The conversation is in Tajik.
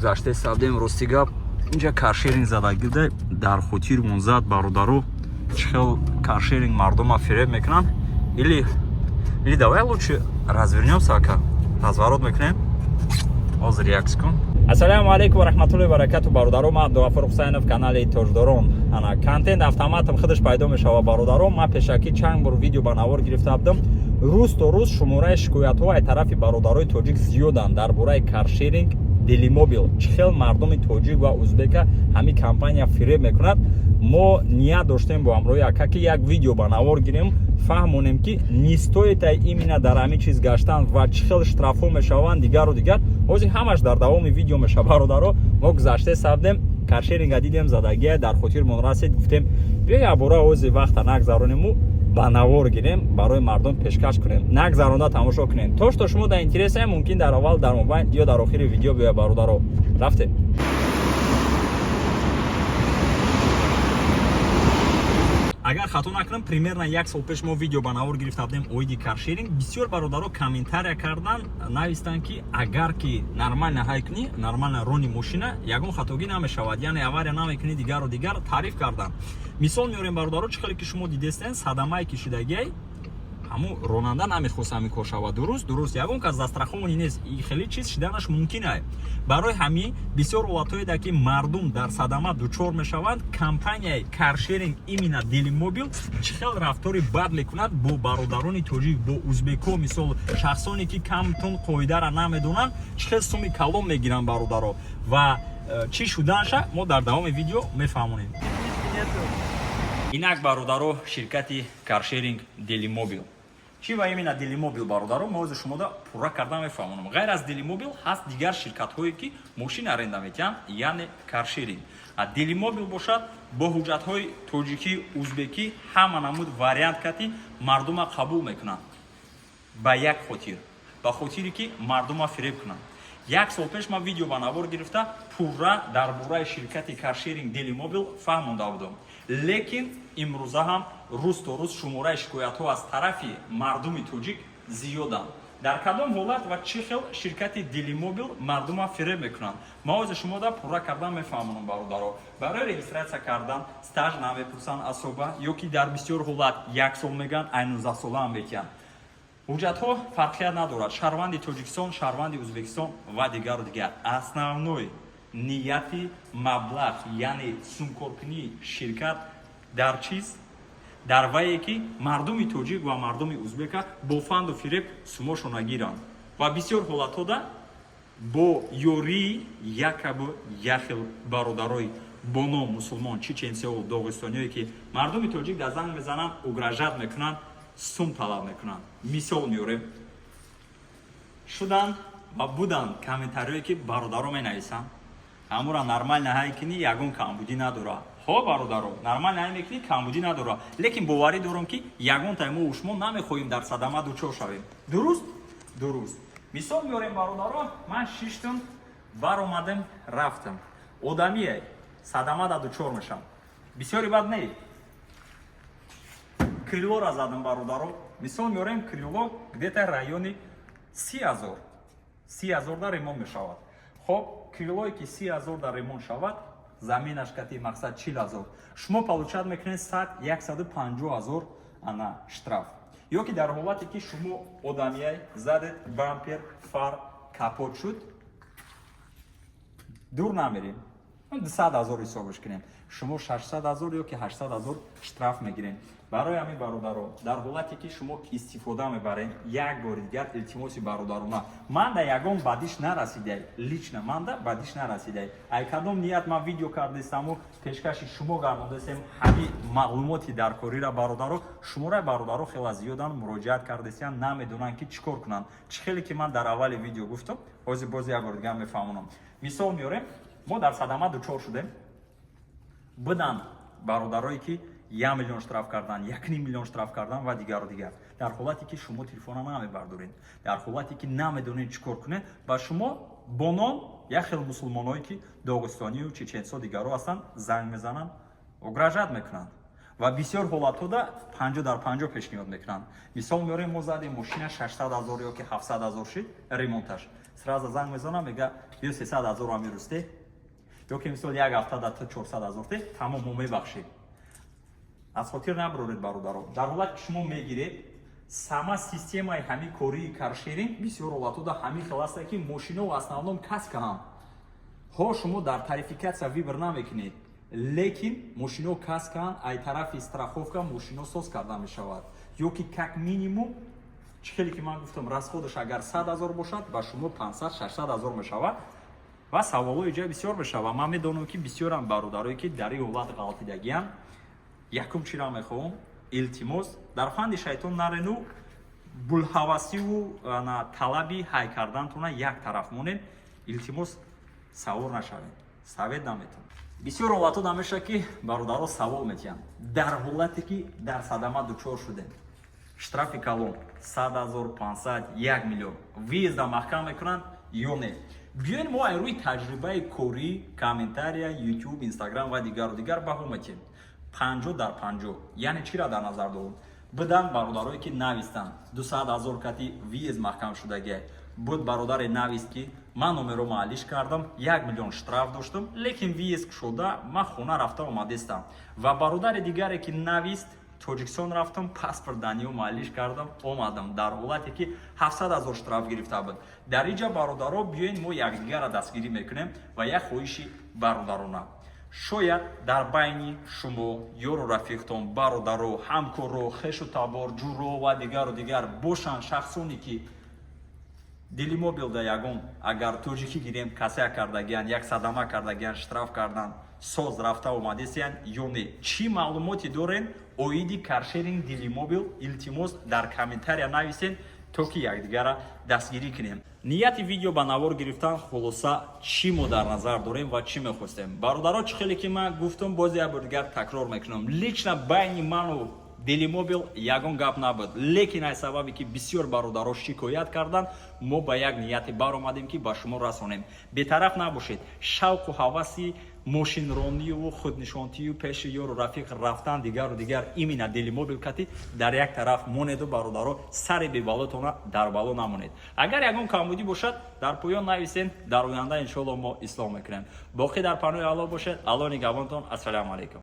гузашта сабдем рости гап инҷа каршеринг задагида дар хотирмон зад бародару чӣ хел каршеринг мардума фиреб мекунанд или давай лучше развернёмся ака разворот мекунем ҳозир як секунд. Ассалому алейкум ва рахматуллоҳи ва баракату бародаро. Ман Абдуғафур Ҳусайнов, канали Тоҷдорон. Ана контент автоматом худаш пайдо мешава бародаро. Ман пешакӣ чанд бор видео ба навор гирифта будам. Рӯз то рӯз шумораи шикоятҳо аз тарафи бародарои тоҷик зиёданд дар бораи каршеринг Делимобил. Чӣ хел мардуми тоҷик ва узбека ҳамин компания фиреб мекунад. Мо ният доштем бо ҳамроҳи ака ки як видео ба навор гирем, фаҳмонем ки нестоит именно дар ҳамин чиз гаштан ва чӣ хел штрафҳо мешаванд дигару дигар. ҳозир ҳамаш дар давоми видео меша бародаро. Мо гузашта сабдем каршеринга дидем задагия дар хотирмон расид, гуфтем биё як бора ҳозир вақта нагзаронему ба навор гирем барои мардум пешкаш кунем, нагзаронда тамошо кунем. То што шумо дар интересае мумкин дар аввал, дар мобайн ё дар охири видео биё бародаро. Рафтем. Агар хато накунам, примерно як сол пеш мо видео ба навор гирифта будем оиди каршеринг. Бисёр бародаро комментария кардан, навистанд ки агар ки нормально ҳай кунӣ, нормально рони мошина, ягон хатогӣ намешавад, яъне авария намекунӣ дигару дигар таъриф кардан. Мисол меорем бародаро, чӣ хеле ки шумо дидестен садамаи кишидагиай ҳамун ронанда намехост ҳамин кор шавад. Дуруст ягон кас застраховани нест, хеле чиз шиданаш мумкин аст. Барои ҳамин бисёр ҳолатҳое ки мардум дар садама дучор мешаванд, компанияи каршеринг именно Делимобил чӣ хел рафтори бад мекунад бо бародарони тоҷик, бо узбеко, мисол шахсоне ки камтон қоидара намедонанд, чӣ хел суми калон мегиранд бародаро ва чӣ шуданша мо дар давоми видео мефаҳмонем. Инак бародаро, ширкати каршеринг Делимобил. Чӣ ва именно Делимобил бародаро, мо ҳозир шумода пурра карда мефаҳмонам. Ғайр аз Делимобил ҳаст дигар ширкатҳое ки мошина аренда метиҳанд, яъне каршеринг. Делимобил бошад бо ҳуҷҷатҳои тоҷикӣ, узбекӣ ҳама намуд вариант кати мардума қабул мекунанд ба як хотир, ба хотире ки мардума фиреб кунанд. Як сол пеш ман видео ба навор гирифта пурра дар бораи ширкати каршеринг Делимобил фаҳмонда будам. Лекин имрӯза ҳам рӯз то рӯз шумораи шикоятҳо аз тарафи мардуми тоҷик зиёданд. Дар кадом ҳолат ва чӣ хел ширкати Делимобил мардума фиреб мекунанд? Ма ҳозир шумода пурра кардан мефаҳмонам бародаро. Барои регистратсия кардан стаж намепурсанд асоба, ё ки дар бисёр ҳолат як сол мегӯянд, ай 19 сола ҳам метиҳанд. ҳуҷҷатҳо фарқият надорад, шаҳрванди Тоҷикистон, шаҳрванди Ӯзбекистон ва дигару дигар. Основной нияти маблағ, яъне сумкоркунии ширкат дар чиз? Дар вае ки мардуми тоҷик ва мардуми узбека бо фанду фиреб сумошона гиранд ва бисёр ҳолатҳода бо ёрии якабу яхел бародарои бо ном мусулмон, чеченсиҳо, доғистониҳое ки мардуми тоҷик дар занг мезананд, угражат мекунанд, сум талаб мекунанд. Мисол меорем. Шуданд ва буданд комментариҳое ки бародаро менависанд ҳамура нормально ҳай кини ягон камбудӣ надора. Хо бародаро, нормально ҳай мекунӣ, камбудӣ надора. Лекин боварӣ дорам ки ягон таймо шумо намехоҳем дар садама дучор шавем. Дуруст. Мисол меорем бародаро, ман 6 тун баромадем рафтам. Одамие садамада дучор мешам. Бисёри бад не. Крилора задам бародаро. Мисол меорем крило где-то райони 30 000 да ремонт мешавад. Хоб крилое ки 30 000 да ремонт шавад, заминаш кати мақсад 40 000. Шумо получат мекунед 150 000 ана штраф. Ё ки дар ҳолате ки шумо одамияй задед бампер, фар, капот шуд, дур намерем. 200 000 ҳисобаш кунем. Шумо 600 000 ё ки 800 000 штраф мегирем. Барои ҳамин бародаро, дар ҳолате ки шумо истифода мебарем, як бори дигар илтимоси бародарона, ман да ягон бадиш нарасидай, лично ман да бадиш нарасидай. Ай кадом ният ман видео кардестаму пешкаши шумо гармондестем ҳамин маълумоти даркорира бародаро, шумораи бародаро хела зиёдан муроҷиат кардестиан, намедонанд ки чӣ кор кунанд. Чӣ хеле ки ман дар аввали видео гуфтам, ҳозир боз як бор дигар мефаҳмонам. Мисол меорем, мо дар садама дучор шудем, буданд бародарое ки 1 миллион штраф кардан, 1,5 миллион штраф кардан ва дигару дигар. Дар ҳолате ки шумо телефона намебардоред, дар ҳолате ки намедонед чӣ кор кунед, ба шумо бо ном як хел мусулмоное ки доғистонию чеченсо дигаро ҳастанд, занг мезананд, угражат мекунанд. ва бисёр ҳолатҳода 50 дар 50 пешниҳод мекунанд. Мисол меорем мо задем мошина 600 000 ё ки 700 000 шид ремонташ. Сразу занг мезанам мега биё 300 000 ам ирусте. Ё ки мисол як ҳафта да 400 000 те тамом мо мебахшем. Аз хотир набароред бародаро. Дар ҳолате ки шумо мегиред сама системаи ҳамин кории каршеринг бисёр ҳолатҳода ҳамин хел аст ки мошино в основном каскаанд. ҳо шумо дар тарификатсия вибр намекунед, лекин мошино каскаанд, ай тарафи страховка мошино соз карда мешавад. ё ки как минимум чӣ хеле ки ман гуфтам расходаш агар 100 000 бошад ба шумо 500-600 000 мешавад ва саволҳои ҷо бисёр мешавад. Ман медонам ки бисёрам бародарое ки дар ин ҳолат ғалтидагиянд. Якум чира мехоҳам илтимос дар фанди шайтон нарену булҳавасиву талаби ҳай кардантона як тараф монед. Илтимос савор нашавед, савед наметон. Бисёр ҳолатҳо намешавад ки бародаро савол метиҳанд. Дар ҳолате ки дар садама дучор шудем, штрафи калон 100 000, 500, 1 миллион виезда маҳкам мекунанд ё не? Биёед мо ай рӯи таҷрибаи корӣ, комментария, YouTube, Instagram ва дигару дигар баҳо метиҳем. 50 дар 50 яъне чиро дар назар дорем? Бидан бародарое ки навистанд 200 000 кати виез маҳкам шудагия. Буд бародаре навист ки ман номеро маҳаллиш кардам, 1 миллион штраф доштам, лекин виез кушода ман хона рафта омадистам. Ва бародаре дигаре ки навист Тоҷикистон рафтам, паспорт даниё маҳаллиш кардам, омадам дар ҳолате ки 700 000 штраф гирифта буд. Дар инҷа бародаро биёед мо якдигара дастгирӣ мекунем ва як хоҳиши бародарона. Шояд дар байни шумо ёру рафиқтон, бародаро, ҳамкорро, хешу табор, ҷурро ва дигару дигар бошанд шахсоне ки Делимобил да ягон агар тоҷикӣ гирем касая кардагиянд, як садама кардагиянд, штраф карданд, соз рафта омадисиянд ё не? Чӣ маълумоте дорен оиди каршеринг Делимобил? Илтимос дар комментария нависен то ки якдигара дастгирӣ кунем. Нияти видео ба навор гирифтан хулоса чӣ мо дар назар дорем ва чӣ мехостем. Бародаро чӣ хеле ки ман гуфтам боз як бор дигар такрор мекунам. Лично байни ману Делимобил ягон гап набуд, лекин ай сабабе ки бисёр бародаро шикоят карданд, мо ба як нияте баромадем ки ба шумо расонем. Бетараф набошед. Шавқу ҳаваси мошинронию худнишонтию пеши ёру рафиқ рафтан дигару дигар имина Делимобил кати дар як тараф монеду бародаро сари бебалотона дар бало намонед. Агар ягон камбудӣ бошад дар поён нависен, дар оянда иншоалло мо ислоҳ мекунем. Боқӣ дар паноҳи Аллоҳ бошед. Аллоҳ нигоҳбонтон. Ассалому алайкум.